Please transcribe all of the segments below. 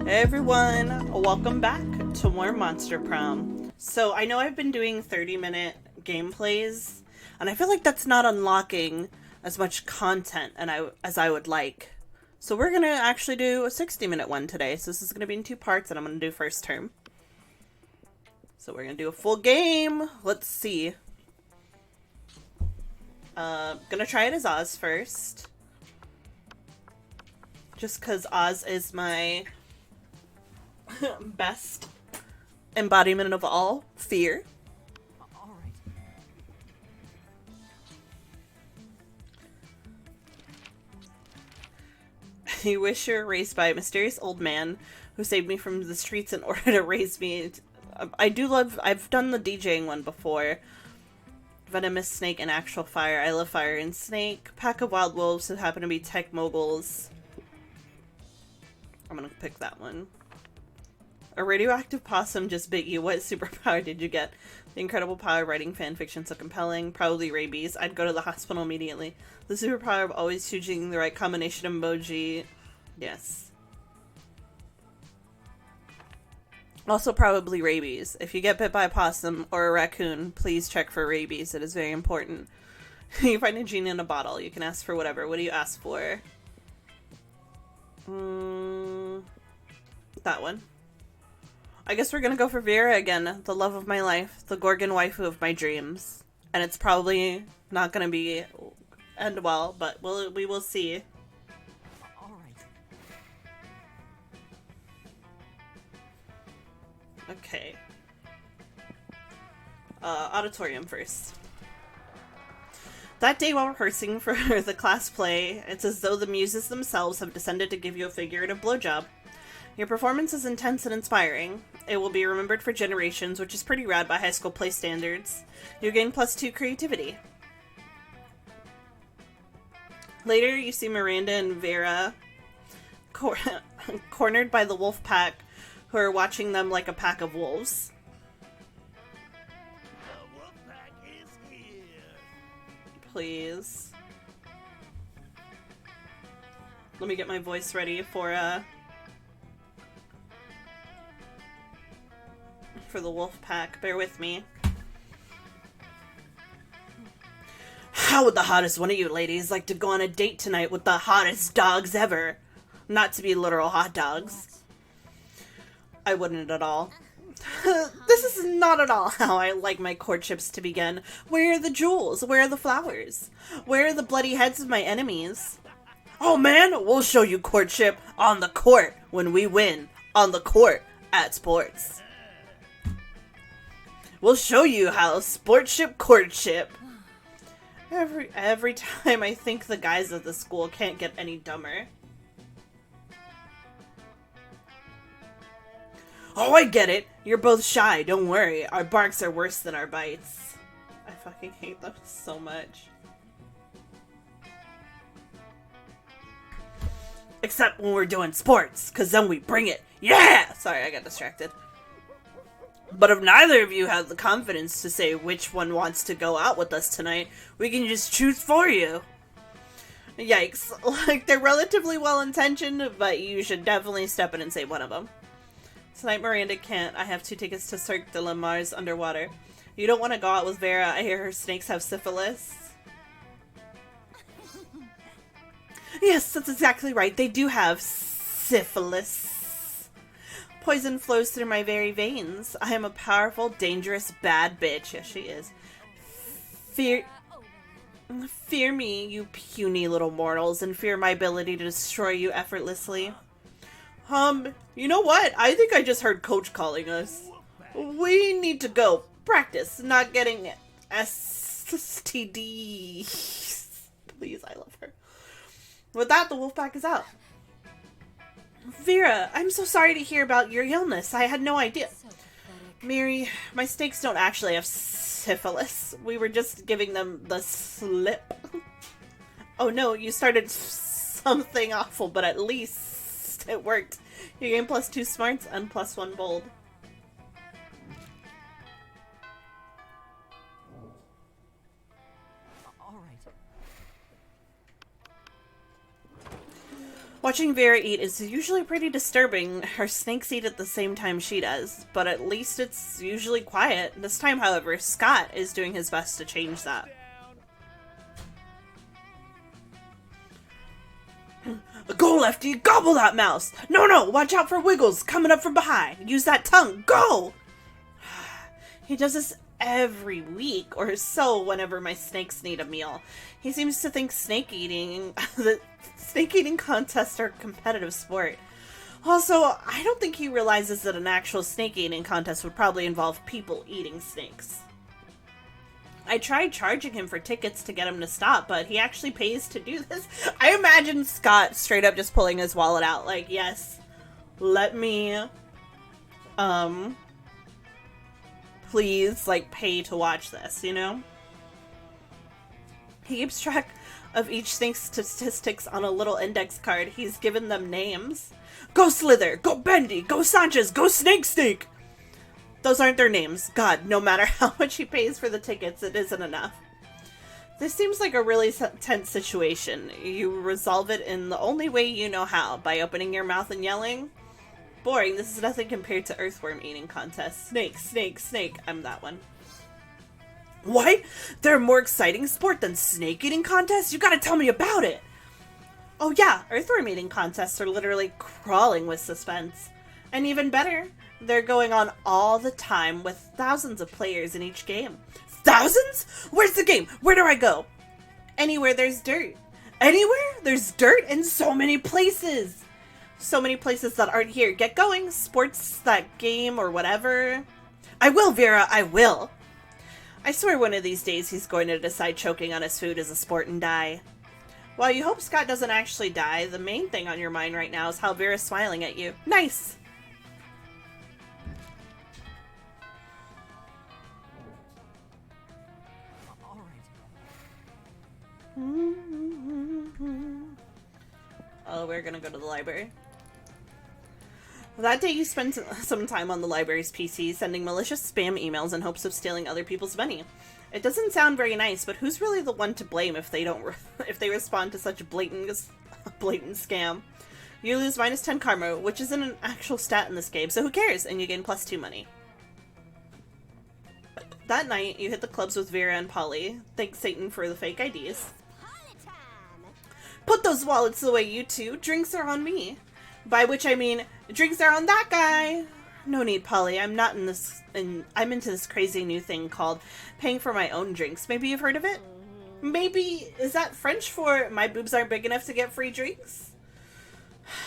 Hey everyone, welcome back to more Monster Prom. So I know I've been doing 30-minute gameplays, and I feel like that's not unlocking as much content as I would like. So we're gonna actually do a 60-minute one today. So this is gonna be in two parts, and I'm gonna do first term. So we're gonna do a full game. Let's see. Gonna try it as Oz first. Just because Oz is my best embodiment of all fear. All right. You wish you were raised by a mysterious old man who saved me from the streets in order to raise me. I've done the DJing one before. Venomous snake and actual fire. I love fire and snake. Pack of wild wolves who happen to be tech moguls. I'm gonna pick that one. A radioactive possum just bit you. What superpower did you get? The incredible power of writing fanfiction so compelling. Probably rabies. I'd go to the hospital immediately. The superpower of always choosing the right combination emoji. Yes. Also probably rabies. If you get bit by a possum or a raccoon, please check for rabies. It is very important. You find a genie in a bottle. You can ask for whatever. What do you ask for? That one. I guess we're gonna go for Vera again, the love of my life, the Gorgon Waifu of my dreams. And it's probably not gonna end well, but we will see. All right. Okay. Auditorium first. That day while rehearsing for the class play, it's as though the muses themselves have descended to give you a figurative blowjob. Your performance is intense and inspiring. It will be remembered for generations, which is pretty rad by high school play standards. You gain +2 creativity. Later, you see Miranda and Vera cornered by the wolf pack, who are watching them like a pack of wolves. The wolf pack is here. Please. Let me get my voice ready for the wolf pack. Bear with me. How would the hottest one of you ladies like to go on a date tonight with the hottest dogs ever? Not to be literal hot dogs. I wouldn't at all. This is not at all how I like my courtships to begin. Where are the jewels? Where are the flowers? Where are the bloody heads of my enemies? Oh man, we'll show you courtship on the court when we win. On the court at sports. We'll show you how sportship courtship. Every time I think the guys at the school can't get any dumber. Oh, I get it. You're both shy. Don't worry. Our barks are worse than our bites. I fucking hate them so much. Except when we're doing sports, because then we bring it. Yeah! Sorry, I got distracted. But if neither of you have the confidence to say which one wants to go out with us tonight, we can just choose for you. Yikes. Like, they're relatively well-intentioned, but you should definitely step in and save one of them. Tonight Miranda can't. I have 2 tickets to Cirque de la Mars underwater. You don't want to go out with Vera. I hear her snakes have syphilis. Yes, that's exactly right. They do have syphilis. Poison flows through my very veins. I am a powerful, dangerous, bad bitch. Yes, she is. Fear me, you puny little mortals, and fear my ability to destroy you effortlessly. You know what? I think I just heard Coach calling us. We need to go. Practice not getting STDs. Please, I love her. With that, the wolf pack is out. Vera, I'm so sorry to hear about your illness. I had no idea. So pathetic. Mary, my snakes don't actually have syphilis. We were just giving them the slip. Oh no, you started something awful, but at least it worked. You gain +2 smarts and +1 bold. All right. Watching Vera eat is usually pretty disturbing. Her snakes eat at the same time she does, but at least it's usually quiet. This time, however, Scott is doing his best to change that. Go, Lefty! Gobble that mouse! No, watch out for Wiggles coming up from behind! Use that tongue! Go! He does this every week or so whenever my snakes need a meal. He seems to think snake eating contests are a competitive sport. Also, I don't think he realizes that an actual snake eating contest would probably involve people eating snakes. I tried charging him for tickets to get him to stop, but he actually pays to do this. I imagine Scott straight up just pulling his wallet out, like, yes, let me, please, like, pay to watch this, you know? He keeps track of each snake's statistics on a little index card. He's given them names. Go Slither! Go Bendy! Go Sanchez! Go Snake! Those aren't their names. God, no matter how much he pays for the tickets, it isn't enough. This seems like a really tense situation. You resolve it in the only way you know how, by opening your mouth and yelling. Boring, this is nothing compared to earthworm eating contests. Snake. I'm that one. What? They're a more exciting sport than snake eating contests? You gotta tell me about it! Oh yeah, earthworm eating contests are literally crawling with suspense. And even better, they're going on all the time with thousands of players in each game. Thousands? Where's the game? Where do I go? Anywhere there's dirt. Anywhere? There's dirt in so many places. So many places that aren't here. Get going. Sports, that game, or whatever. I will, Vera. I will. I swear one of these days he's going to decide choking on his food is a sport and die. While you hope Scott doesn't actually die, the main thing on your mind right now is how Vera's smiling at you. Nice. Oh, we're gonna go to the library. That day you spent some time on the library's PC sending malicious spam emails in hopes of stealing other people's money. It doesn't sound very nice, but who's really the one to blame if they don't if they respond to such blatant scam? You lose minus 10 karma, which isn't an actual stat in this game, so who cares? And you gain plus 2 money. That night, you hit the clubs with Vera and Polly. Thanks Satan for the fake IDs. Put those wallets away, you two. Drinks are on me. By which I mean, drinks are on that guy. No need, Polly. I'm not in this. I'm into this crazy new thing called paying for my own drinks. Maybe you've heard of it? Maybe, is that French for my boobs aren't big enough to get free drinks?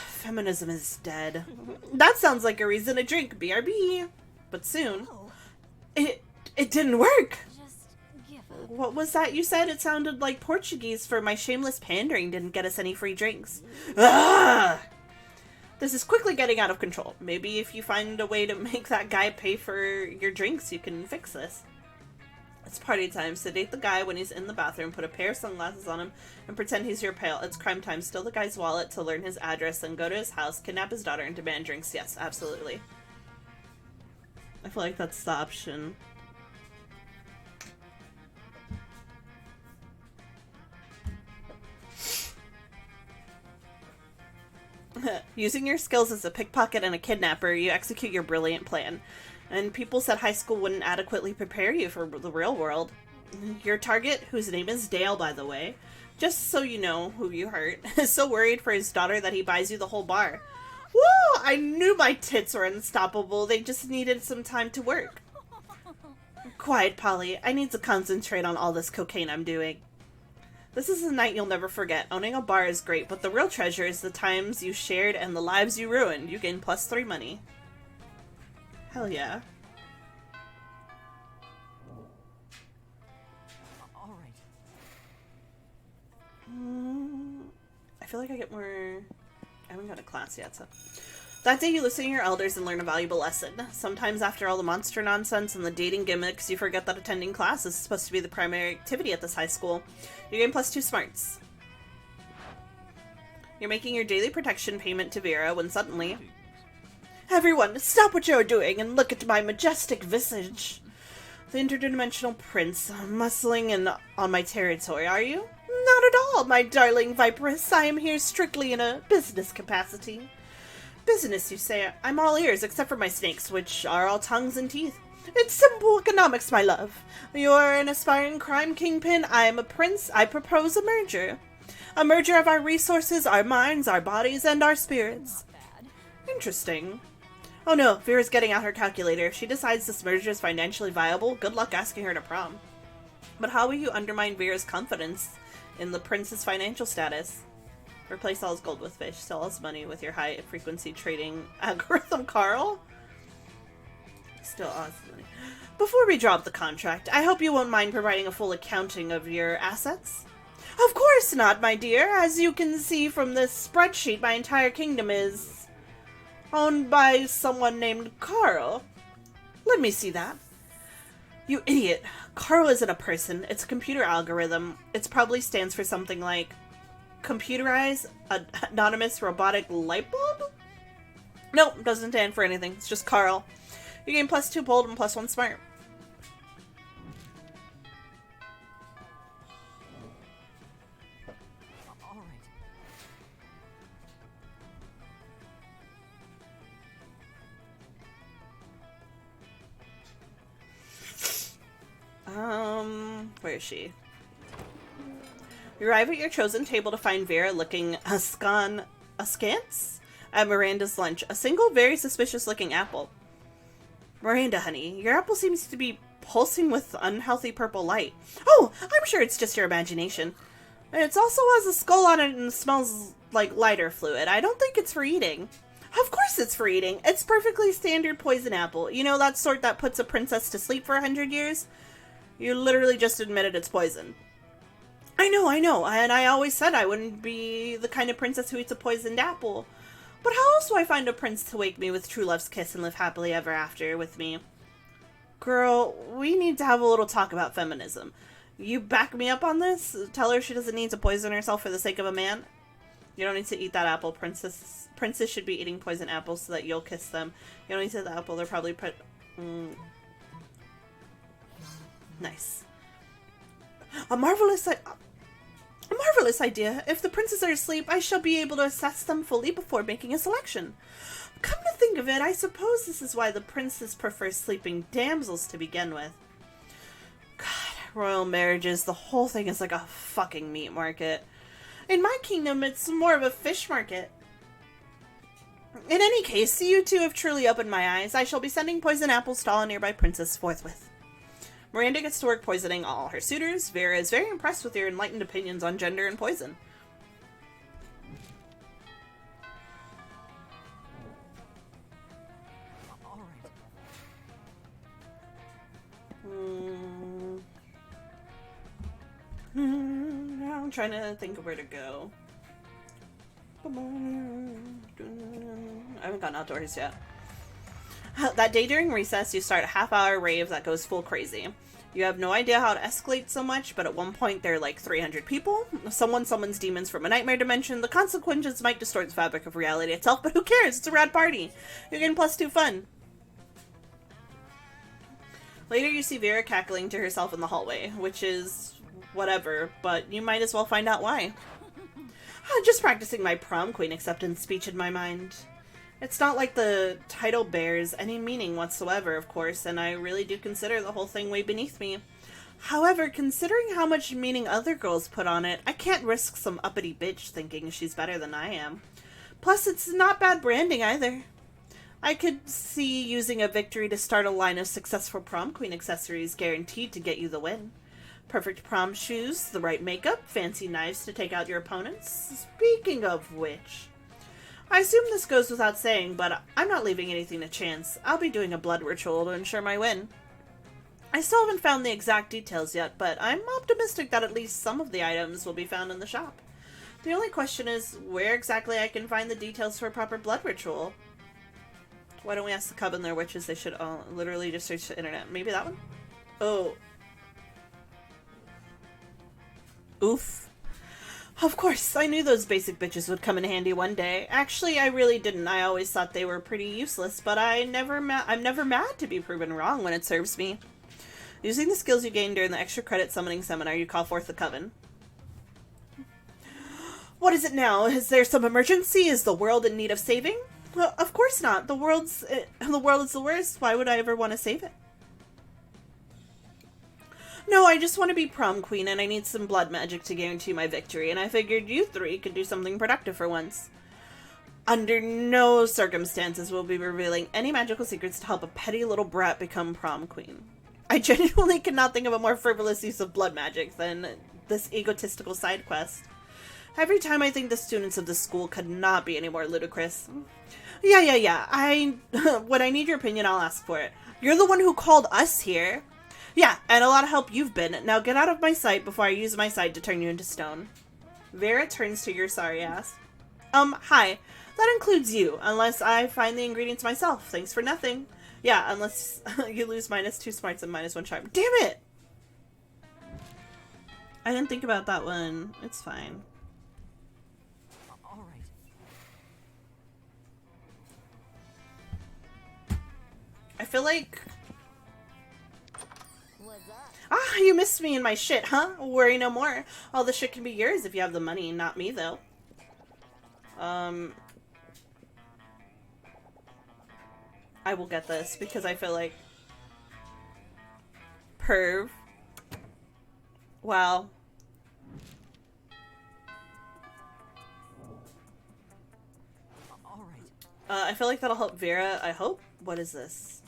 Feminism is dead. That sounds like a reason to drink. BRB. But soon. It didn't work. What was that you said? It sounded like Portuguese for my shameless pandering didn't get us any free drinks. Ah! This is quickly getting out of control. Maybe if you find a way to make that guy pay for your drinks, you can fix this. It's party time. Sedate the guy when he's in the bathroom, put a pair of sunglasses on him, and pretend he's your pal. It's crime time. Steal the guy's wallet to learn his address, then go to his house, kidnap his daughter, and demand drinks. Yes, absolutely. I feel like that's the option. Using your skills as a pickpocket and a kidnapper, you execute your brilliant plan. And people said high school wouldn't adequately prepare you for the real world. Your target, whose name is Dale, by the way, just so you know who you hurt, is so worried for his daughter that he buys you the whole bar. Woo! I knew my tits were unstoppable. They just needed some time to work. Quiet, Polly. I need to concentrate on all this cocaine I'm doing. This is a night you'll never forget. Owning a bar is great, but the real treasure is the times you shared and the lives you ruined. You gain plus 3 money. Hell yeah. All right. I feel like I get more... I haven't got a class yet, so... That day you listen to your elders and learn a valuable lesson. Sometimes after all the monster nonsense and the dating gimmicks, you forget that attending class is supposed to be the primary activity at this high school. You gain plus 2 smarts. You're making your daily protection payment to Vera when suddenly... Everyone, stop what you're doing and look at my majestic visage. The interdimensional prince, muscling in on my territory, are you? Not at all, my darling Viperess. I am here strictly in a business capacity. Business, you say? I'm all ears, except for my snakes, which are all tongues and teeth. It's simple economics, my love. You're an aspiring crime kingpin. I am a prince. I propose a merger. A merger of our resources, our minds, our bodies, and our spirits. Bad. Interesting. Oh no, Vera's getting out her calculator. If she decides this merger is financially viable, good luck asking her to prom. But how will you undermine Vera's confidence in the prince's financial status? Replace all his gold with fish. Sell his money with your high-frequency trading algorithm, Carl? Still awesome money. Before we drop the contract, I hope you won't mind providing a full accounting of your assets. Of course not, my dear. As you can see from this spreadsheet, my entire kingdom is owned by someone named Carl. Let me see that. You idiot. Carl isn't a person. It's a computer algorithm. It probably stands for something like Computerized Anonymous Robotic Light Bulb? Nope, doesn't stand for anything. It's just Carl. You gain +2 bold and +1 smart. All right. Where is she? You arrive at your chosen table to find Vera looking askance at Miranda's lunch. A single, very suspicious-looking apple. Miranda, honey, your apple seems to be pulsing with unhealthy purple light. Oh, I'm sure it's just your imagination. It also has a skull on it and smells like lighter fluid. I don't think it's for eating. Of course it's for eating. It's perfectly standard poison apple. You know, that sort that puts a princess to sleep for 100 years? You literally just admitted it's poison. I know, and I always said I wouldn't be the kind of princess who eats a poisoned apple. But how else do I find a prince to wake me with true love's kiss and live happily ever after with me? Girl, we need to have a little talk about feminism. You back me up on this? Tell her she doesn't need to poison herself for the sake of a man? You don't need to eat that apple. Princess should be eating poison apples so that you'll kiss them. You don't need to eat the apple. They're probably Nice. A marvelous idea. If the princes are asleep, I shall be able to assess them fully before making a selection. Come to think of it, I suppose this is why the princes prefer sleeping damsels to begin with. God, royal marriages, the whole thing is like a fucking meat market. In my kingdom, it's more of a fish market. In any case, you two have truly opened my eyes. I shall be sending poison apples to all nearby princes forthwith. Miranda gets to work poisoning all her suitors. Vera is very impressed with your enlightened opinions on gender and poison. All right. I'm trying to think of where to go. I haven't gone outdoors yet. That day during recess, you start a half-hour rave that goes full crazy. You have no idea how to escalate so much, but at one point there are like 300 people. Someone summons demons from a nightmare dimension. The consequences might distort the fabric of reality itself, but who cares? It's a rad party. You're getting +2 fun. Later, you see Vera cackling to herself in the hallway, which is whatever, but you might as well find out why. Just practicing my prom queen acceptance speech in my mind. It's not like the title bears any meaning whatsoever, of course, and I really do consider the whole thing way beneath me. However, considering how much meaning other girls put on it, I can't risk some uppity bitch thinking she's better than I am. Plus, it's not bad branding either. I could see using a victory to start a line of successful prom queen accessories guaranteed to get you the win. Perfect prom shoes, the right makeup, fancy knives to take out your opponents. Speaking of which, I assume this goes without saying, but I'm not leaving anything to chance. I'll be doing a blood ritual to ensure my win. I still haven't found the exact details yet, but I'm optimistic that at least some of the items will be found in the shop. The only question is where exactly I can find the details for a proper blood ritual. Why don't we ask the Coven their witches? They should literally just search the internet. Maybe that one? Oh. Oof. Of course, I knew those basic bitches would come in handy one day. Actually, I really didn't. I always thought they were pretty useless, but I'm never mad to be proven wrong when it serves me. Using the skills you gained during the extra credit summoning seminar, you call forth the Coven. What is it now? Is there some emergency? Is the world in need of saving? Well, of course not. The world is the worst. Why would I ever want to save it? No, I just want to be prom queen and I need some blood magic to guarantee my victory, and I figured you three could do something productive for once. Under no circumstances will we be revealing any magical secrets to help a petty little brat become prom queen. I genuinely cannot think of a more frivolous use of blood magic than this egotistical side quest. Every time I think the students of this school could not be any more ludicrous. Yeah. When I need your opinion, I'll ask for it. You're the one who called us here. Yeah, and a lot of help you've been. Now get out of my sight before I use my sight to turn you into stone. Vera turns to your sorry ass. Hi. That includes you, unless I find the ingredients myself. Thanks for nothing. Yeah, unless you lose -2 smarts and -1 charm. Damn it! I didn't think about that one. It's fine. All right. I feel like... What's up? Ah, you missed me and my shit, huh? Worry no more. All the shit can be yours if you have the money, not me, though. I will get this, because I feel like... Perv. Wow. All right. I feel like that'll help Vera, I hope. What is this?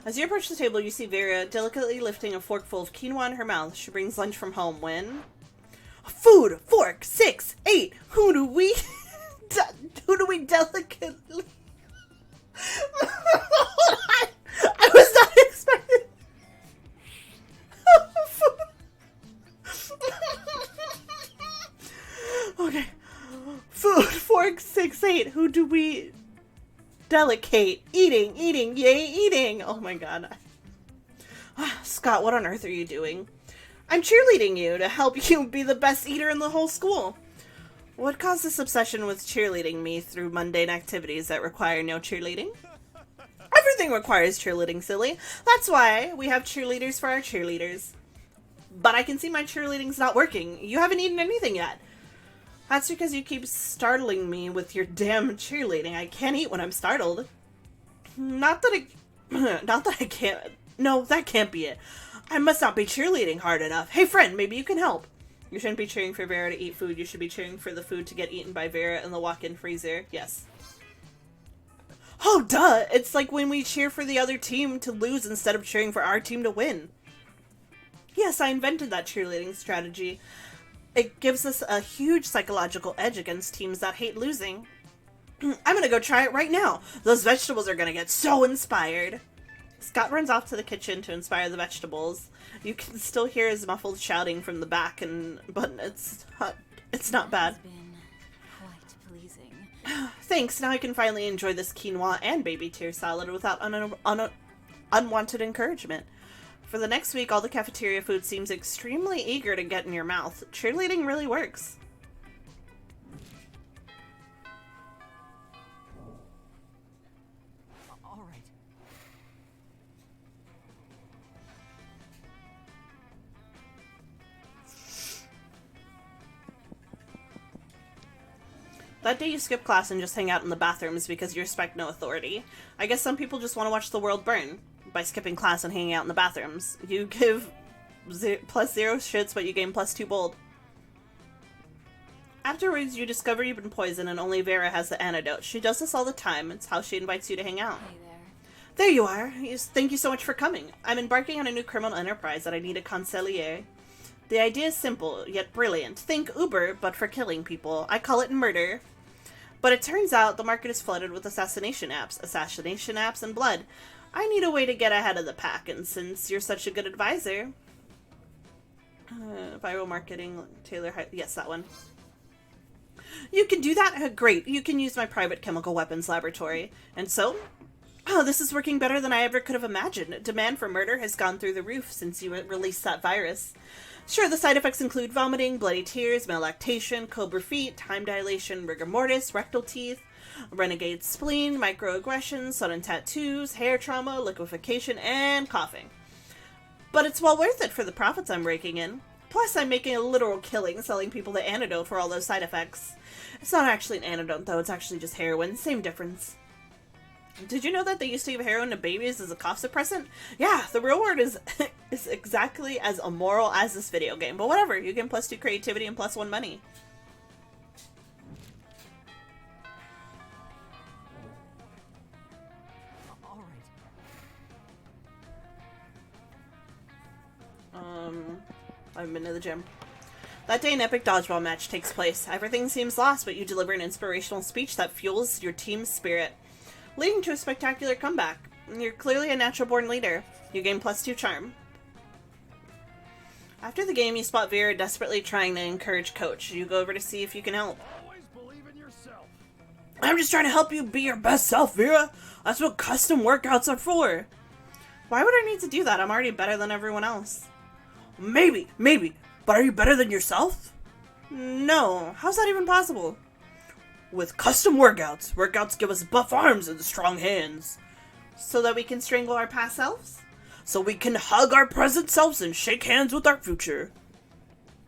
As you approach the table, you see Vera delicately lifting a forkful of quinoa in her mouth. She brings lunch from home when... Food! Fork! 6! 8! Who do we delicately... I was not expecting... Okay. Food! Fork! 6! 8! Who do we... Delicate. Eating, yay, eating. Oh my god. Scott, what on earth are you doing? I'm cheerleading you to help you be the best eater in the whole school. What caused this obsession with cheerleading me through mundane activities that require no cheerleading? Everything requires cheerleading, silly. That's why we have cheerleaders for our cheerleaders. But I can see my cheerleading's not working. You haven't eaten anything yet. That's because you keep startling me with your damn cheerleading. I can't eat when I'm startled. Not that I can't. No, that can't be it. I must not be cheerleading hard enough. Hey friend, maybe you can help. You shouldn't be cheering for Vera to eat food. You should be cheering for the food to get eaten by Vera in the walk-in freezer. Yes. Oh, duh! It's like when we cheer for the other team to lose instead of cheering for our team to win. Yes, I invented that cheerleading strategy. It gives us a huge psychological edge against teams that hate losing. I'm gonna go try it right now. Those vegetables are gonna get so inspired. Scott runs off to the kitchen to inspire the vegetables. You can still hear his muffled shouting from the back, but it's not bad. It's been quite pleasing. Thanks, now I can finally enjoy this quinoa and baby tear salad without unwanted encouragement. For the next week, all the cafeteria food seems extremely eager to get in your mouth. Cheerleading really works. All right. That day you skip class and just hang out in the bathrooms because you respect no authority. I guess some people just want to watch the world burn by skipping class and hanging out in the bathrooms. You give +0 shits, but you gain +2 bold. Afterwards, you discover you've been poisoned and only Vera has the antidote. She does this all the time. It's how she invites you to hang out. Hey there. There you are. Thank you so much for coming. I'm embarking on a new criminal enterprise that I need a consigliere. The idea is simple, yet brilliant. Think Uber, but for killing people. I call it murder. But it turns out the market is flooded with assassination apps and blood. I need a way to get ahead of the pack, and since you're such a good advisor... viral marketing, yes, that one. You can do that? Great. You can use my private chemical weapons laboratory. And so? Oh, this is working better than I ever could have imagined. Demand for murder has gone through the roof since you released that virus. Sure, the side effects include vomiting, bloody tears, malactation, cobra feet, time dilation, rigor mortis, rectal teeth, renegade spleen, microaggressions, sudden tattoos, hair trauma, liquefaction, and coughing. But it's well worth it for the profits I'm raking in. Plus, I'm making a literal killing selling people the antidote for all those side effects. It's not actually an antidote, though. It's actually just heroin. Same difference. Did you know that they used to give heroin to babies as a cough suppressant? Yeah, the real world is is exactly as immoral as this video game. But whatever, you get +2 creativity and +1 money. I've been to the gym. That day, an epic dodgeball match takes place. Everything seems lost, but you deliver an inspirational speech that fuels your team's spirit, leading to a spectacular comeback. You're clearly a natural-born leader. You gain +2 charm. After the game, you spot Vera desperately trying to encourage Coach. You go over to see if you can help. Always believe in yourself. I'm just trying to help you be your best self, Vera. That's what custom workouts are for. Why would I need to do that? I'm already better than everyone else. Maybe, but are you better than yourself? No, how's that even possible? With custom workouts give us buff arms and strong hands. So that we can strangle our past selves? So we can hug our present selves and shake hands with our future.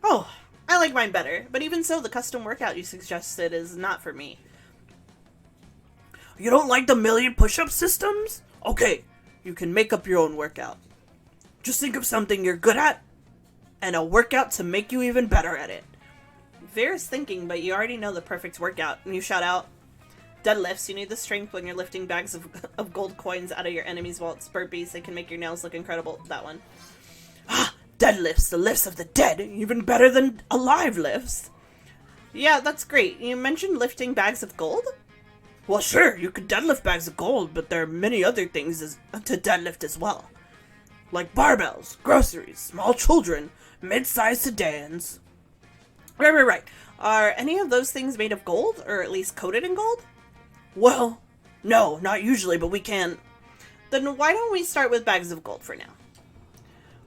Oh, I like mine better, but even so, the custom workout you suggested is not for me. You don't like the million push-up systems? Okay, you can make up your own workout. Just think of something you're good at, and a workout to make you even better at it. Vera's thinking, but you already know the perfect workout, and you shout out, deadlifts. You need the strength when you're lifting bags of gold coins out of your enemy's vaults. Burpees, they can make your nails look incredible. That one. Ah, deadlifts, the lifts of the dead, even better than alive lifts. Yeah, that's great. You mentioned lifting bags of gold? Well, sure, you could deadlift bags of gold, but there are many other things to deadlift as well. Like barbells, groceries, small children, mid-sized sedans. Right. Are any of those things made of gold, or at least coated in gold? Well, no, not usually, but we can. Then why don't we start with bags of gold for now?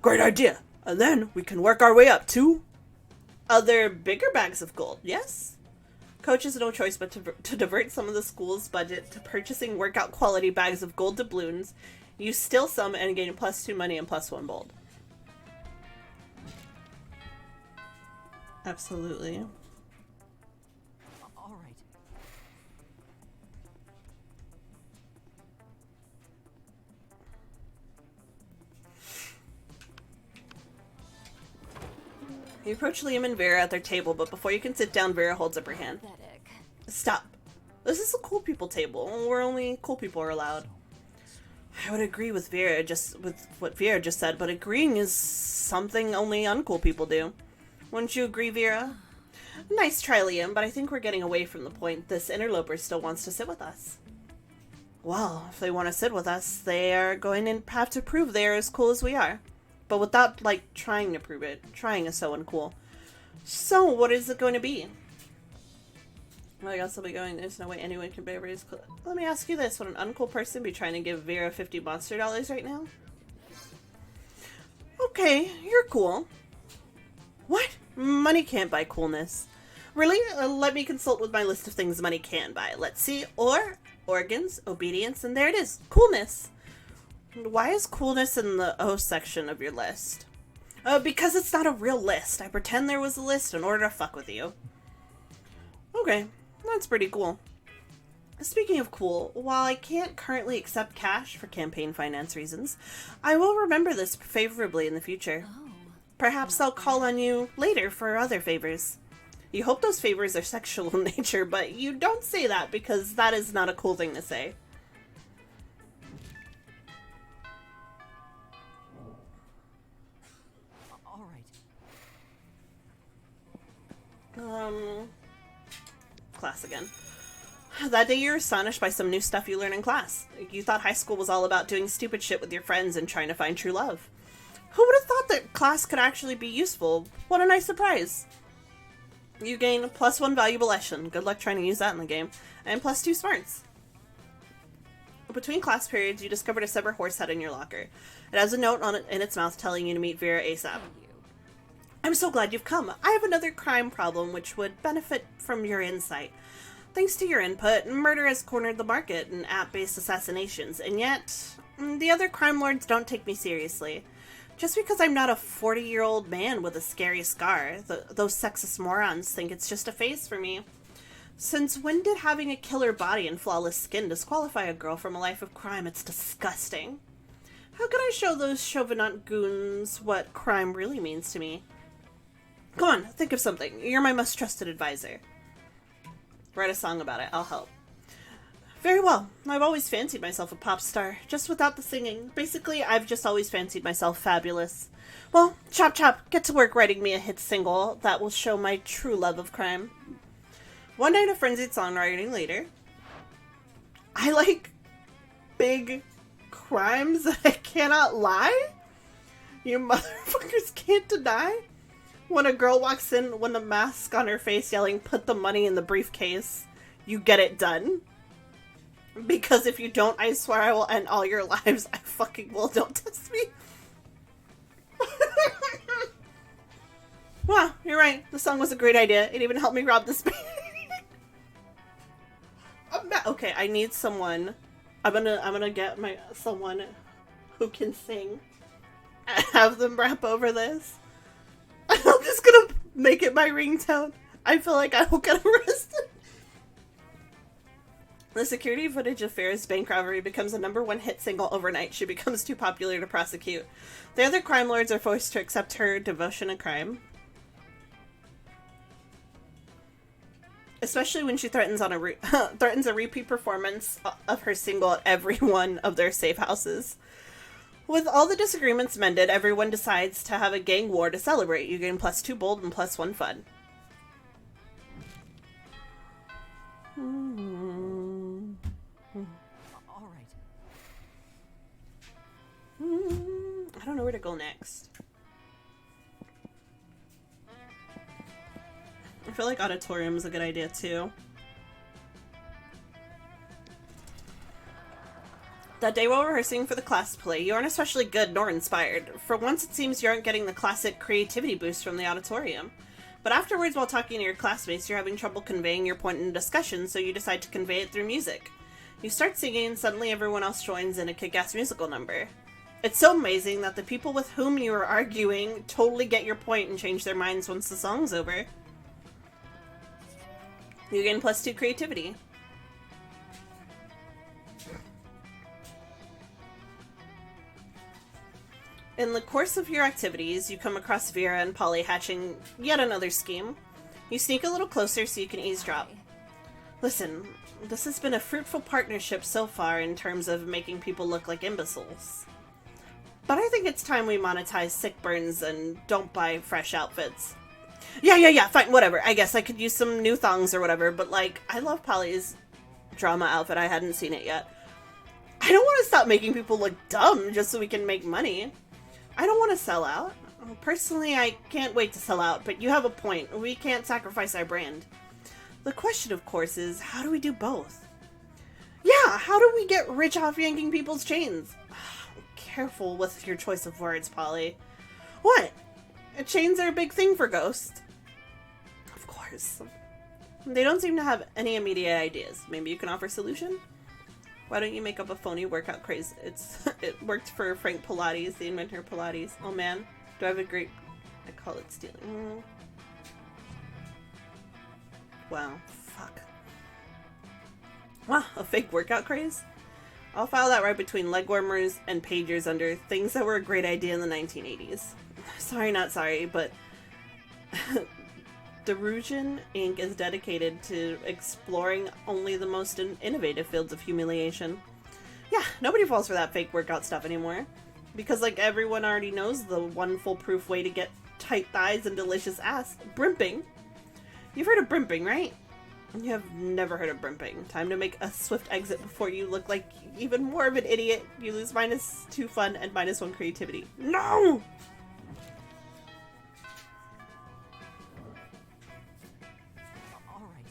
Great idea. And then we can work our way up to other bigger bags of gold, yes? Coach has no choice but to divert some of the school's budget to purchasing workout quality bags of gold doubloons. You steal some and gain +2 money and +1 gold. Absolutely. All right. You approach Liam and Vera at their table, but before you can sit down, Vera holds up her hand. Pathetic. Stop. This is a cool people table, where only cool people are allowed. I would agree with what Vera just said, but agreeing is something only uncool people do. Wouldn't you agree, Vera? Nice try, Liam, but I think we're getting away from the point. This interloper still wants to sit with us. Well, if they want to sit with us, they are going to have to prove they're as cool as we are. But without, trying to prove it. Trying is so uncool. So, what is it going to be? Well, I guess I'll be going. There's no way anyone can be raised. Let me ask you this. Would an uncool person be trying to give Vera 50 monster dollars right now? Okay, you're cool. What? Money can't buy coolness. Really? Let me consult with my list of things money can buy. Let's see. Organs, obedience, and there it is. Coolness. Why is coolness in the O section of your list? Because it's not a real list. I pretend there was a list in order to fuck with you. Okay. That's pretty cool. Speaking of cool, while I can't currently accept cash for campaign finance reasons, I will remember this favorably in the future. Oh. Perhaps I'll call on you later for other favors. You hope those favors are sexual in nature, but you don't say that because that is not a cool thing to say. All right. Class again. That day you were astonished by some new stuff you learned in class. You thought high school was all about doing stupid shit with your friends and trying to find true love. Who would have thought that class could actually be useful? What a nice surprise. You gain +1 valuable lesson. Good luck trying to use that in the game. And +2 smarts. Between class periods, you discovered a severed horse head in your locker. It has a note on it in its mouth telling you to meet Vera ASAP. I'm so glad you've come. I have another crime problem which would benefit from your insight. Thanks to your input, murder has cornered the market in app-based assassinations, and yet, the other crime lords don't take me seriously. Just because I'm not a 40-year-old man with a scary scar, those sexist morons think it's just a phase for me. Since when did having a killer body and flawless skin disqualify a girl from a life of crime? It's disgusting. How can I show those chauvinant goons what crime really means to me? Come on, think of something. You're my most trusted advisor. Write a song about it. I'll help. Very well. I've always fancied myself a pop star, just without the singing. Basically, I've just always fancied myself fabulous. Well, chop chop, get to work writing me a hit single that will show my true love of crime. One night of frenzied songwriting later, I like big crimes that I cannot lie? You motherfuckers can't deny? When a girl walks in with a mask on her face yelling, "Put the money in the briefcase," you get it done. Because if you don't, I swear I will end all your lives. I fucking will. Don't test me. Wow, you're right. The song was a great idea. It even helped me rob this bank. Okay, I need someone. I'm gonna get someone who can sing and have them rap over this. I'm just gonna make it my ringtone. I feel like I will get arrested. The security footage of Vera's bank robbery becomes a #1 hit single overnight. She becomes too popular to prosecute. The other crime lords are forced to accept her devotion to crime. Especially when she threatens threatens a repeat performance of her single at every one of their safe houses. With all the disagreements mended, everyone decides to have a gang war to celebrate. You gain +2 bold and +1 fun. All right. I don't know where to go next. I feel like auditorium is a good idea too. That day while rehearsing for the class play, you aren't especially good nor inspired. For once, it seems you aren't getting the classic creativity boost from the auditorium. But afterwards, while talking to your classmates, you're having trouble conveying your point in a discussion, so you decide to convey it through music. You start singing, and suddenly everyone else joins in a kick-ass musical number. It's so amazing that the people with whom you are arguing totally get your point and change their minds once the song's over. You gain +2 creativity. In the course of your activities, you come across Vera and Polly hatching yet another scheme. You sneak a little closer so you can eavesdrop. Listen, this has been a fruitful partnership so far in terms of making people look like imbeciles. But I think it's time we monetize sick burns and don't buy fresh outfits. Yeah, fine, whatever. I guess I could use some new thongs or whatever, but like, I love Polly's drama outfit. I hadn't seen it yet. I don't want to stop making people look dumb just so we can make money. I don't want to sell out. Personally, I can't wait to sell out, but you have a point. We can't sacrifice our brand. The question, of course, is how do we do both? Yeah, how do we get rich off yanking people's chains? Careful with your choice of words, Polly. What? Chains are a big thing for Ghost. Of course. They don't seem to have any immediate ideas. Maybe you can offer a solution? Why don't you make up a phony workout craze? It worked for Frank Pilates, the inventor of Pilates. Oh man, do I have a great... I call it stealing. Wow, fuck. Wow, a fake workout craze? I'll file that right between leg warmers and pagers under things that were a great idea in the 1980s. Sorry, not sorry, but Derusion Inc. is dedicated to exploring only the most innovative fields of humiliation. Yeah, nobody falls for that fake workout stuff anymore. Because, like, everyone already knows the one foolproof way to get tight thighs and delicious ass. Brimping. You've heard of brimping, right? You have never heard of brimping. Time to make a swift exit before you look like even more of an idiot. You lose -2 fun and -1 creativity. No! All right.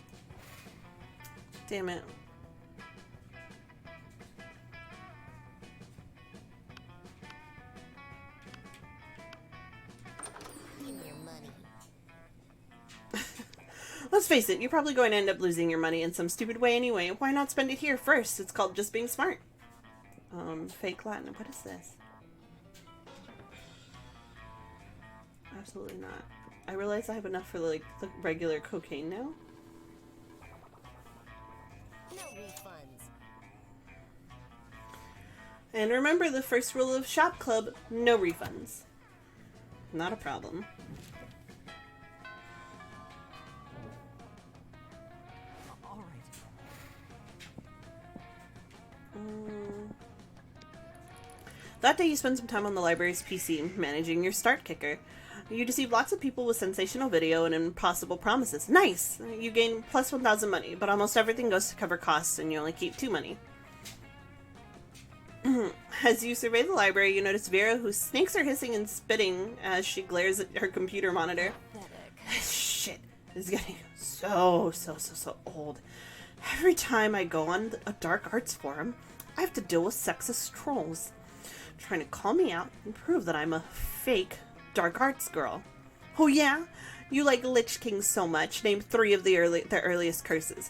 Damn it. Let's face it, you're probably going to end up losing your money in some stupid way anyway. Why not spend it here first? It's called just being smart. Fake Latin. What is this? Absolutely not. I realize I have enough for like the regular cocaine now. No refunds. And remember the first rule of Shop Club, no refunds. Not a problem. All right. That day you spend some time on the library's PC managing your start kicker. You deceive lots of people with sensational video and impossible promises. Nice! You gain plus 1,000 money, but almost everything goes to cover costs and you only keep 2 money. As you survey the library, you notice Vera, whose snakes are hissing and spitting as she glares at her computer monitor. This shit is getting so old. Every time I go on a dark arts forum, I have to deal with sexist trolls trying to call me out and prove that I'm a fake dark arts girl. Oh yeah? You like Lich King so much, name 3 of the earliest curses.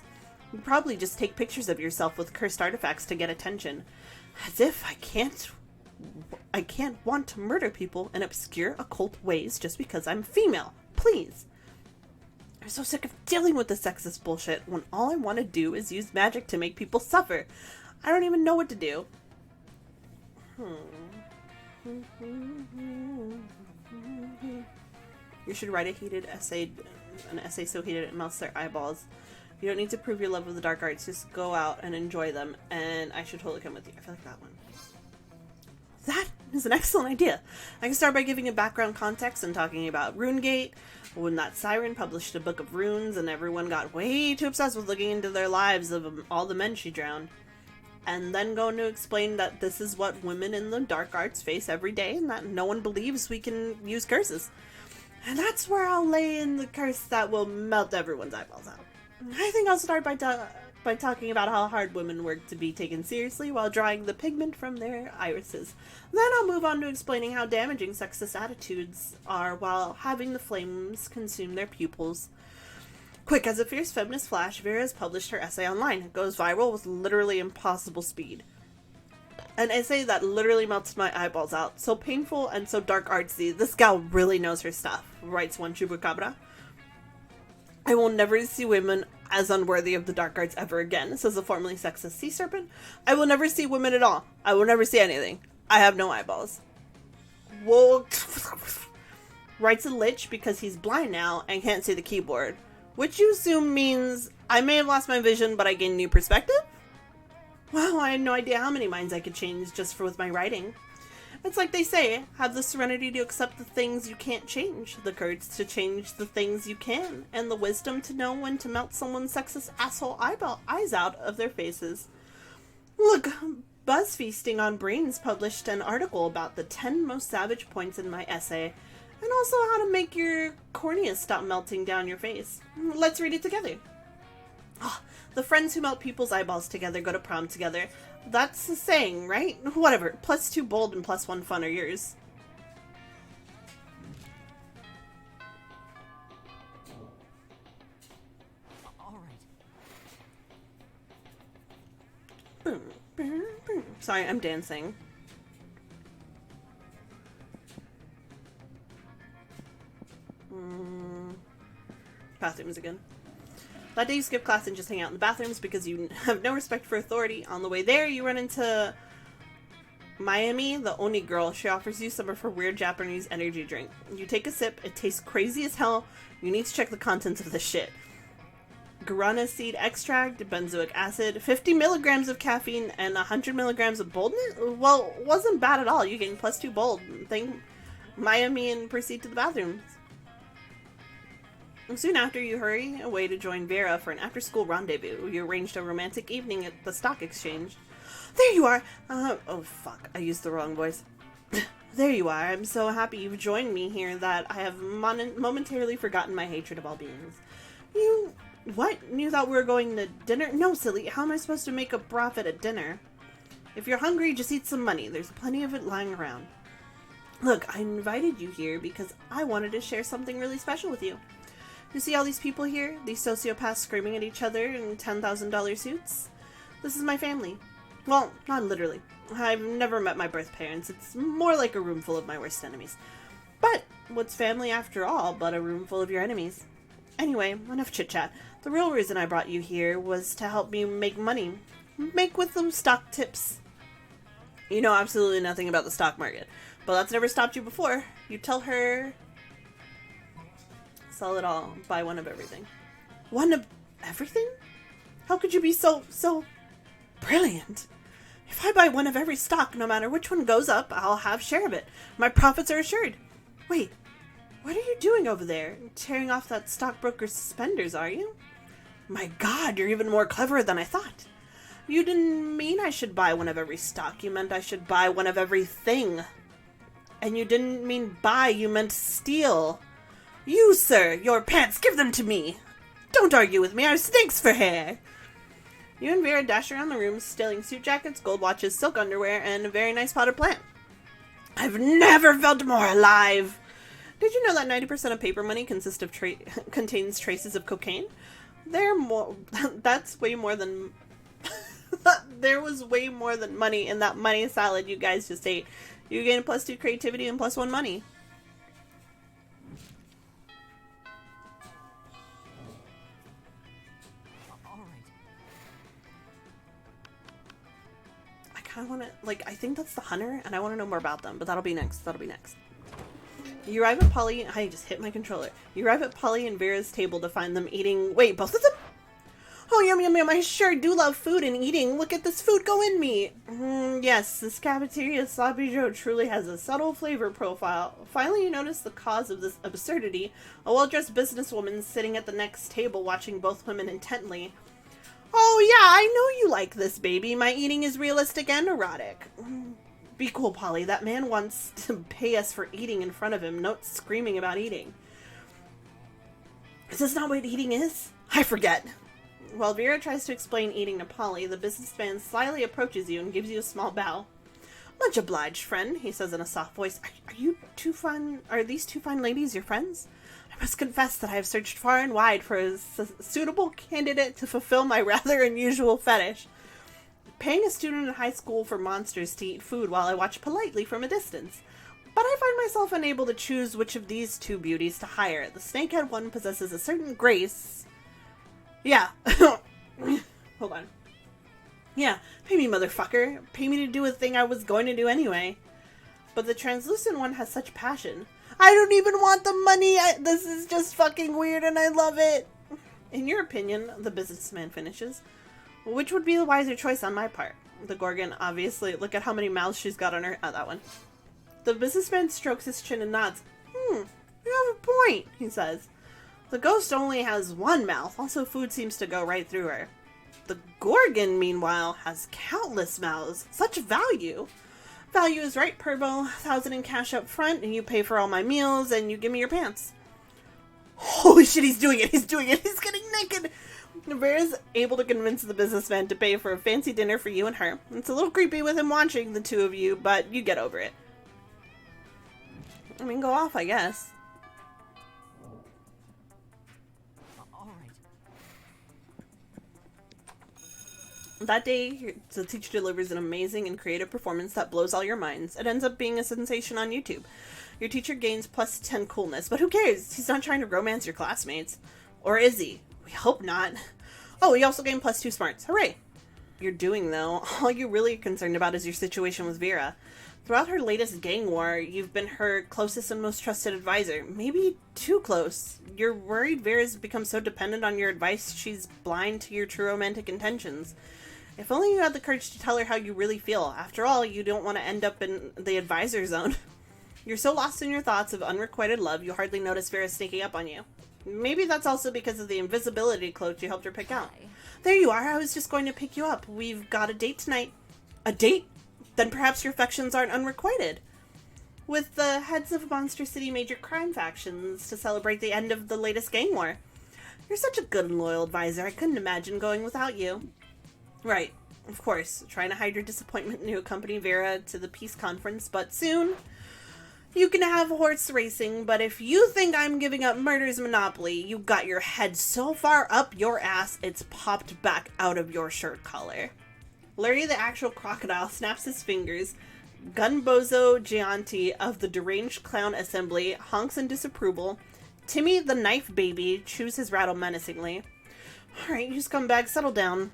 You probably just take pictures of yourself with cursed artifacts to get attention. As if I can't want to murder people in obscure occult ways just because I'm female. Please. I'm so sick of dealing with the sexist bullshit when all I want to do is use magic to make people suffer. I don't even know what to do. You should write an essay so heated it melts their eyeballs. You don't need to prove your love of the dark arts, just go out and enjoy them, and I should totally come with you. I feel like that one. That is an excellent idea. I can start by giving a background context and talking about RuneGate, when that siren published a book of runes and everyone got way too obsessed with looking into their lives of all the men she drowned. And then going to explain that this is what women in the dark arts face every day and that no one believes we can use curses. And that's where I'll lay in the curse that will melt everyone's eyeballs out. I think I'll start by talking about how hard women work to be taken seriously while drying the pigment from their irises. Then I'll move on to explaining how damaging sexist attitudes are while having the flames consume their pupils. Quick as a fierce feminist flash, Vera has published her essay online. It goes viral with literally impossible speed. An essay that literally melts my eyeballs out. So painful and so dark artsy. This gal really knows her stuff, writes one chupacabra. I will never see women as unworthy of the dark arts ever again, says the formerly sexist sea serpent. I will never see women at all. I will never see anything. I have no eyeballs. Whoa. Writes a lich because he's blind now and can't see the keyboard. Which you assume means I may have lost my vision, but I gained new perspective? Wow, I had no idea how many minds I could change just with my writing. It's like they say, have the serenity to accept the things you can't change, the courage to change the things you can, and the wisdom to know when to melt someone's sexist asshole eyes out of their faces. Look, Buzz Feasting on Brains published an article about the 10 most savage points in my essay, and also how to make your cornea stop melting down your face. Let's read it together. Oh, the friends who melt people's eyeballs together go to prom together. That's the saying, right? Whatever. +2 bold and +1 fun are yours. All right. Boom, boom, boom. Sorry, I'm dancing. Bathrooms again. That day you skip class and just hang out in the bathrooms because you have no respect for authority. On the way there, you run into Mayumi, the Oni girl. She offers you some of her weird Japanese energy drink. You take a sip. It tastes crazy as hell. You need to check the contents of this shit. Guarana seed extract, benzoic acid, 50 milligrams of caffeine, and 100 milligrams of boldness? Well, wasn't bad at all. You gain +2 bold. Thank Mayumi and proceed to the bathrooms. Soon after, you hurry away to join Vera for an after-school rendezvous. You arranged a romantic evening at the stock exchange. There you are! Oh fuck, I used the wrong voice. There you are. I'm so happy you've joined me here that I have momentarily forgotten my hatred of all beings. You... what? You thought we were going to dinner? No, silly. How am I supposed to make a profit at dinner? If you're hungry, just eat some money. There's plenty of it lying around. Look, I invited you here because I wanted to share something really special with you. You see all these people here? These sociopaths screaming at each other in $10,000 suits? This is my family. Well, not literally. I've never met my birth parents. It's more like a room full of my worst enemies. But What's family after all but a room full of your enemies? Anyway, enough chit-chat. The real reason I brought you here was to help me make money. Make with them stock tips. You know absolutely nothing about the stock market, but that's never stopped you before. You tell her... Sell it all. Buy one of everything. One of everything? How could you be so brilliant? If I buy one of every stock, no matter which one goes up, I'll have share of it. My profits are assured. Wait, what are you doing over there? Tearing off that stockbroker's suspenders, are you? My god, you're even more clever than I thought. You didn't mean I should buy one of every stock. You meant I should buy one of everything. And you didn't mean buy, you meant steal. You, sir, your pants, give them to me. Don't argue with me, I have snakes for hair. You and Vera dash around the room, stealing suit jackets, gold watches, silk underwear, and a very nice potted plant. I've never felt more alive. Did you know that 90% of paper money contains traces of cocaine? That's way more than... There was way more than money in that money salad you guys just ate. You gain +2 creativity and +1 money. I want to, I think that's the hunter, and I want to know more about them, but that'll be next. You arrive at Polly, I just hit my controller. You arrive at Polly and Vera's table to find them eating, wait, both of them? Oh, yum, yum, yum, I sure do love food and eating. Look at this food go in me. Yes, this cafeteria sloppy Joe truly has a subtle flavor profile. Finally, you notice the cause of this absurdity. A well-dressed businesswoman sitting at the next table watching both women intently. Oh yeah, I know you like this, baby. My eating is realistic and erotic. Be cool, Polly. That man wants to pay us for eating in front of him, not screaming about eating. Is this not what eating is? I forget. While Vera tries to explain eating to Polly, the businessman slyly approaches you and gives you a small bow. Much obliged, friend, he says in a soft voice. Are these two fine ladies your friends? I must confess that I have searched far and wide for a suitable candidate to fulfill my rather unusual fetish. Paying a student in high school for monsters to eat food while I watch politely from a distance. But I find myself unable to choose which of these two beauties to hire. The snakehead one possesses a certain grace. Yeah. Hold on. Yeah, pay me, motherfucker. Pay me to do a thing I was going to do anyway. But the translucent one has such passion. I don't even want the money. This is just fucking weird and I love it. In your opinion, the businessman finishes, which would be the wiser choice on my part? The Gorgon, obviously. Look at how many mouths she's got on her. Oh, that one. The businessman strokes his chin and nods. You have a point, he says. The ghost only has one mouth. Also, food seems to go right through her. The Gorgon, meanwhile, has countless mouths. Such value. Value is right, Purbo. 1,000 in cash up front, and you pay for all my meals, and you give me your pants. Holy shit, he's doing it! He's doing it! He's getting naked! Vera's able to convince the businessman to pay for a fancy dinner for you and her. It's a little creepy with him watching the two of you, but you get over it. I mean, go off, I guess. That day, the teacher delivers an amazing and creative performance that blows all your minds. It ends up being a sensation on YouTube. Your teacher gains +10 coolness, but who cares? He's not trying to romance your classmates. Or is he? We hope not. Oh, he also gained +2 smarts. Hooray! You're doing, though, all you're really concerned about is your situation with Vera. Throughout her latest gang war, you've been her closest and most trusted advisor. Maybe too close. You're worried Vera's become so dependent on your advice she's blind to your true romantic intentions. If only you had the courage to tell her how you really feel. After all, you don't want to end up in the advisor zone. You're so lost in your thoughts of unrequited love, you hardly notice Vera sneaking up on you. Maybe that's also because of the invisibility cloak you helped her pick out. There you are, I was just going to pick you up. We've got a date tonight. A date? Then perhaps your affections aren't unrequited. With the heads of Monster City major crime factions to celebrate the end of the latest gang war. You're such a good and loyal advisor, I couldn't imagine going without you. Right, of course, trying to hide your disappointment to accompany Vera to the peace conference, but soon you can have horse racing, but if you think I'm giving up murder's monopoly, you got your head so far up your ass it's popped back out of your shirt collar. Larry the actual crocodile snaps his fingers, Gunbozo Gianti of the Deranged Clown Assembly honks in disapproval. Timmy the Knife Baby chews his rattle menacingly. Alright, you scumbag, settle down.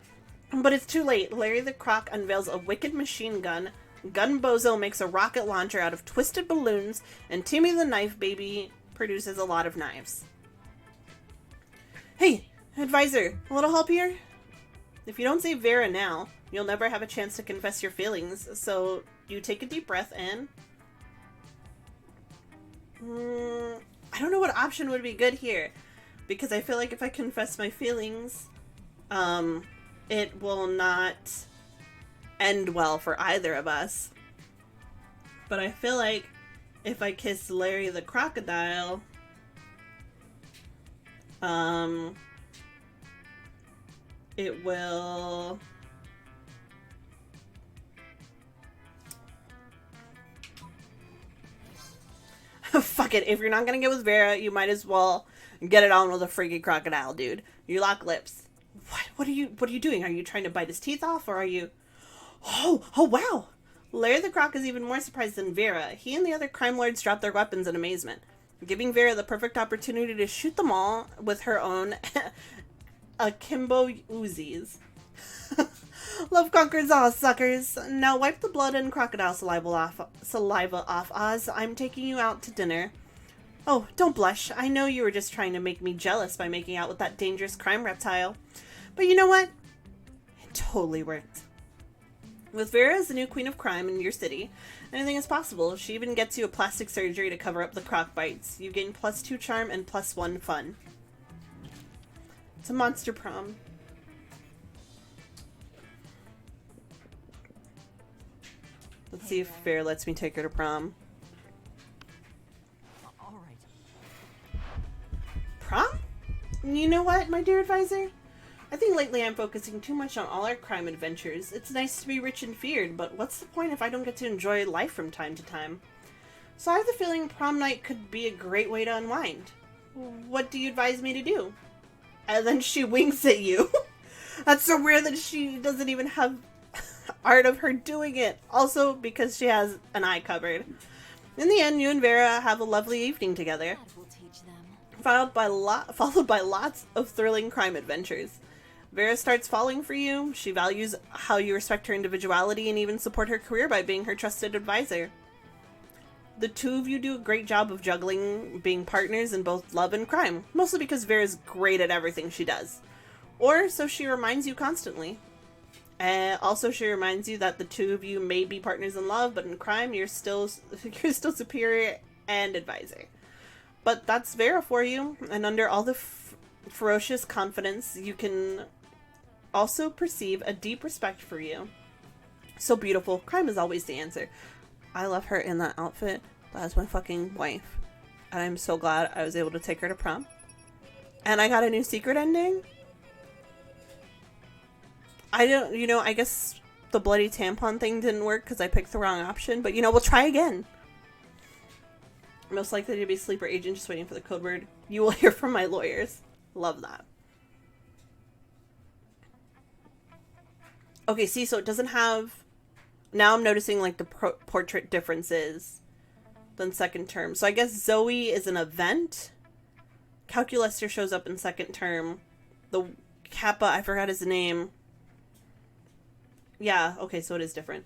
But it's too late. Larry the Croc unveils a wicked machine gun. Gunbozo makes a rocket launcher out of twisted balloons, and Timmy the Knife Baby produces a lot of knives. Hey, advisor, a little help here? If you don't save Vera now, you'll never have a chance to confess your feelings, so you take a deep breath and... I don't know what option would be good here, because I feel like if I confess my feelings, it will not end well for either of us. But I feel like if I kiss Larry the Crocodile, it will... Fuck it, if you're not gonna get with Vera, you might as well get it on with a freaky crocodile, dude. You lock lips. What are you doing? Are you trying to bite his teeth off, or are you... Oh, wow! Larry the Croc is even more surprised than Vera. He and the other crime lords drop their weapons in amazement, giving Vera the perfect opportunity to shoot them all with her own akimbo Uzis. Love conquers all, suckers. Now wipe the blood and crocodile saliva off, Oz. I'm taking you out to dinner. Oh, don't blush. I know you were just trying to make me jealous by making out with that dangerous crime reptile. But you know what? It totally worked. With Vera as the new queen of crime in your city, anything is possible. She even gets you a plastic surgery to cover up the croc bites. You gain +2 charm and +1 fun. It's a monster prom. Let's see if Vera lets me take her to prom. All right. Prom? You know what, my dear advisor? I think lately I'm focusing too much on all our crime adventures. It's nice to be rich and feared, but what's the point if I don't get to enjoy life from time to time? So I have the feeling prom night could be a great way to unwind. What do you advise me to do? And then she winks at you. That's so weird that she doesn't even have art of her doing it. Also, because she has an eye covered. In the end, you and Vera have a lovely evening together. That will teach them. Followed by lots of thrilling crime adventures. Vera starts falling for you. She values how you respect her individuality and even support her career by being her trusted advisor. The two of you do a great job of juggling being partners in both love and crime, mostly because Vera's great at everything she does. Or so she reminds you constantly. Also, she reminds you that the two of you may be partners in love, but in crime, you're still superior and advisor. But that's Vera for you, and under all the ferocious confidence, you can also perceive a deep respect for you. So beautiful. Crime is always the answer. I love her in that outfit. That's my fucking wife. And I'm so glad I was able to take her to prom. And I got a new secret ending. I guess the bloody tampon thing didn't work because I picked the wrong option. But, we'll try again. Most likely to be sleeper agent, just waiting for the code word. You will hear from my lawyers. Love that. Okay, see, so it doesn't have... Now I'm noticing, like, the portrait differences than second term. So I guess Zoe is an event. Calculaster shows up in second term. The Kappa, I forgot his name. Yeah, okay, so it is different.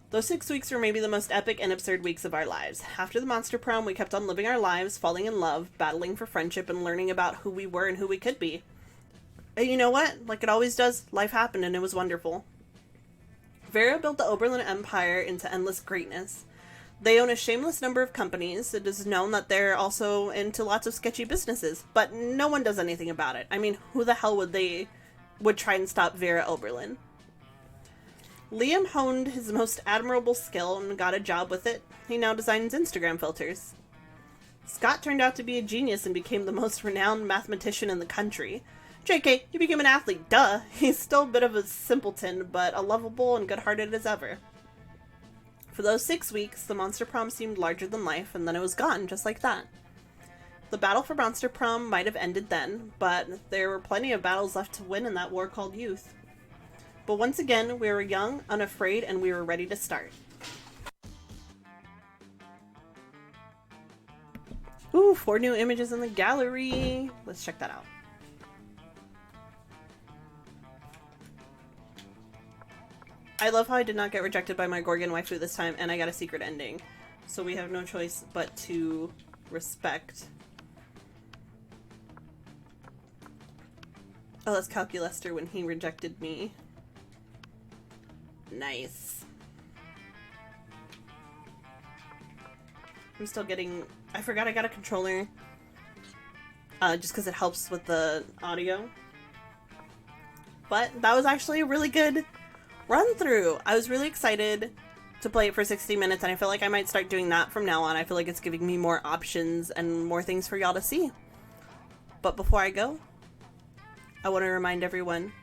Those 6 weeks were maybe the most epic and absurd weeks of our lives. After the monster prom, we kept on living our lives, falling in love, battling for friendship, and learning about who we were and who we could be. And you know what? Like it always does, life happened and it was wonderful. Vera built the Oberlin Empire into endless greatness. They own a shameless number of companies. It is known that they're also into lots of sketchy businesses, but no one does anything about it. I mean, who the hell would try and stop Vera Oberlin? Liam honed his most admirable skill and got a job with it. He now designs Instagram filters. Scott turned out to be a genius and became the most renowned mathematician in the country. JK, he became an athlete, duh. He's still a bit of a simpleton, but a lovable and good-hearted as ever. For those 6 weeks, the Monster Prom seemed larger than life, and then it was gone, just like that. The battle for Monster Prom might have ended then, but there were plenty of battles left to win in that war called youth. But once again, we were young, unafraid, and we were ready to start. Ooh, 4 new images in the gallery. Let's check that out. I love how I did not get rejected by my Gorgon Waifu this time, and I got a secret ending. So we have no choice but to respect. Oh, that's Calculester when he rejected me. Nice. I'm still getting... I forgot I got a controller. Just because it helps with the audio. But that was actually a really good run through. I was really excited to play it for 60 minutes, and I feel like I might start doing that from now on. I feel like it's giving me more options and more things for y'all to see. But before I go, I want to remind everyone,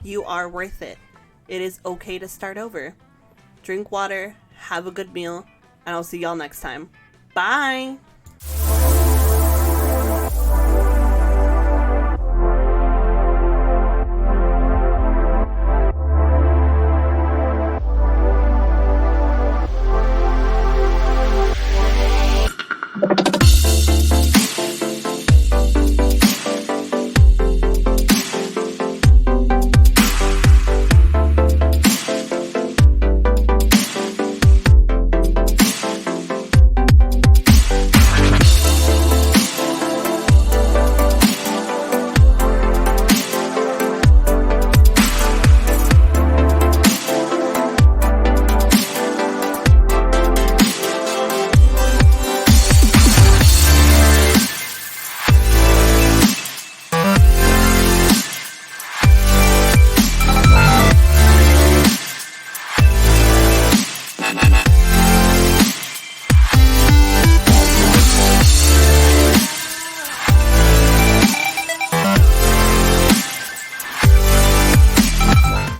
you are worth it. It is okay to start over. Drink water, have a good meal, and I'll see y'all next time. Bye!